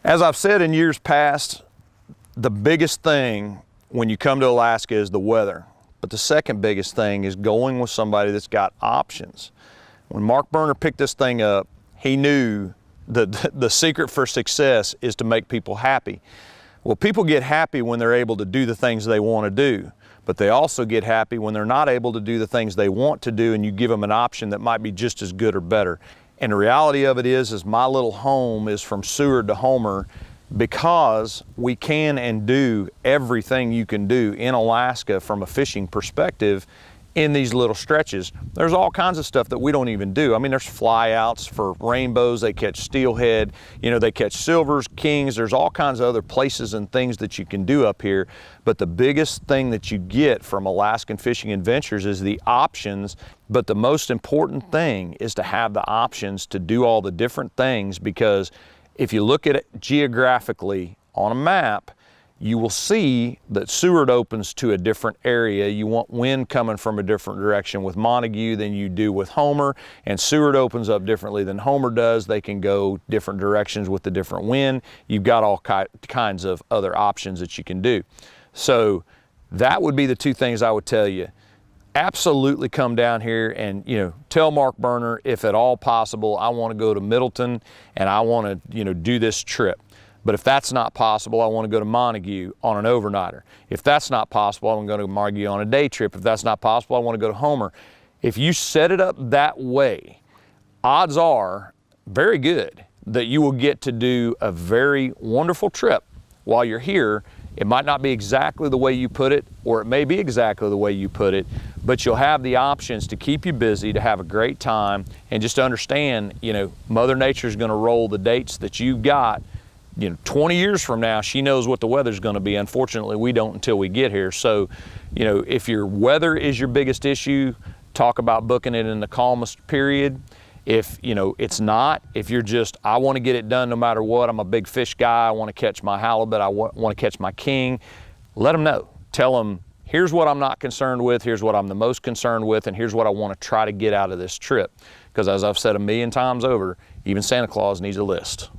As I've said in years past, the biggest thing when you come to Alaska is the weather. But the second biggest thing is going with somebody that's got options. When Mark Berner picked this thing up, he knew that the secret for success is to make people happy. Well, people get happy when they're able to do the things they want to do, but they also get happy when they're not able to do the things they want to do and you give them an option that might be just as good or better. And the reality of it is my little home is from Seward to Homer because we can and do everything you can do in Alaska from a fishing perspective in these little stretches. There's all kinds of stuff that we don't even do. I mean, there's fly outs for rainbows, they catch steelhead, you know, they catch silvers, kings, there's all kinds of other places and things that you can do up here. But the biggest thing that you get from Alaskan Fishing Adventures is the options. But the most important thing is to have the options to do all the different things, because if you look at it geographically on a map, you will see that Seward opens to a different area. You want wind coming from a different direction with Montague than you do with Homer, and Seward opens up differently than Homer does. They can go different directions with the different wind. You've got all kinds of other options that you can do. So that would be the two things I would tell you. Absolutely come down here and, you know, tell Mark Berner, if at all possible, I want to go to Middleton and I want to, you know, do this trip. But if that's not possible, I want to go to Montague on an overnighter. If that's not possible, I want to go to Montague on a day trip. If that's not possible, I want to go to Homer. If you set it up that way, odds are very good that you will get to do a very wonderful trip while you're here. It might not be exactly the way you put it, or it may be exactly the way you put it, but you'll have the options to keep you busy, to have a great time, and just to understand, you know, Mother Nature's going to roll the dates that you've got. You know, 20 years from now, she knows what the weather's going to be. Unfortunately, we don't until we get here. So, you know, if your weather is your biggest issue, talk about booking it in the calmest period. If, you know, it's not, if you're just, I want to get it done no matter what, I'm a big fish guy, I want to catch my halibut, I want to catch my king, let them know. Tell them, here's what I'm not concerned with, here's what I'm the most concerned with, and here's what I want to try to get out of this trip. Because as I've said a million times over, even Santa Claus needs a list.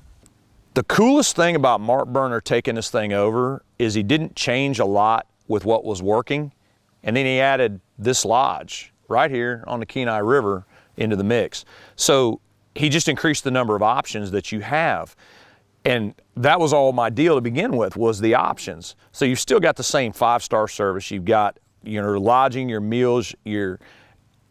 The coolest thing about Mark Berner taking this thing over is he didn't change a lot with what was working, and then he added this lodge right here on the Kenai River into the mix. So he just increased the number of options that you have. And that was all my deal to begin with, was the options. So you've still got the same 5-star service. You've got your lodging, your meals, your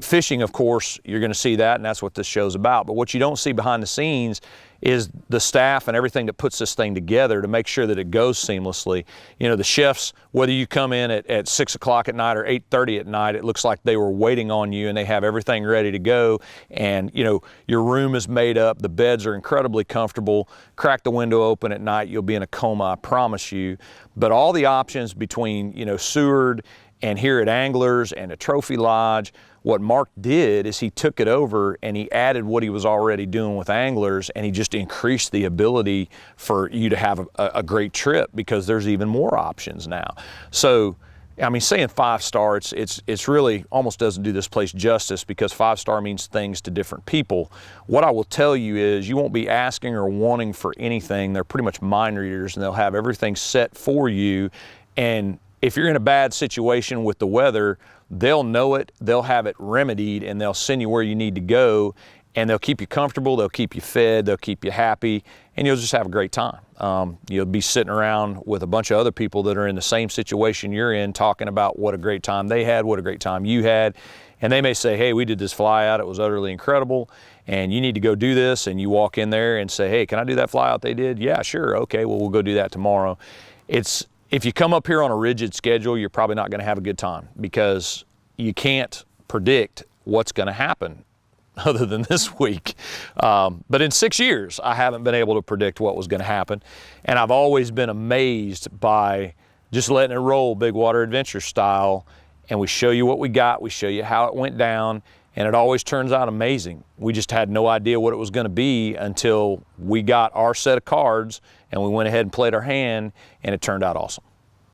fishing, of course, you're going to see that, and that's what this show's about. But what you don't see behind the scenes is the staff and everything that puts this thing together to make sure that it goes seamlessly. You know, the chefs, whether you come in at 6 o'clock at night or 8:30 at night, it looks like they were waiting on you and they have everything ready to go. And, you know, your room is made up, the beds are incredibly comfortable. Crack the window open at night, you'll be in a coma, I promise you. But all the options between, you know, Seward and here at Anglers and a Trophy Lodge, what Mark did is he took it over and he added what he was already doing with Anglers, and he just increased the ability for you to have a great trip because there's even more options now. So, I mean, saying 5-star, it's really almost doesn't do this place justice, because 5-star means things to different people. What I will tell you is you won't be asking or wanting for anything. They're pretty much mind readers, and they'll have everything set for you. And if you're in a bad situation with the weather, they'll know it, they'll have it remedied, and they'll send you where you need to go, and they'll keep you comfortable, they'll keep you fed, they'll keep you happy, and you'll just have a great time. You'll be sitting around with a bunch of other people that are in the same situation you're in, talking about what a great time they had, what a great time you had, and they may say, hey, we did this fly out, it was utterly incredible, and you need to go do this, and you walk in there and say, hey, can I do that fly out they did? Yeah, sure, okay, well, we'll go do that tomorrow. If you come up here on a rigid schedule, you're probably not going to have a good time, because you can't predict what's going to happen other than this week. But in 6 years, I haven't been able to predict what was going to happen. And I've always been amazed by just letting it roll Big Water Adventure style. And we show you what we got, we show you how it went down, and it always turns out amazing. We just had no idea what it was going to be until we got our set of cards and we went ahead and played our hand, and it turned out awesome.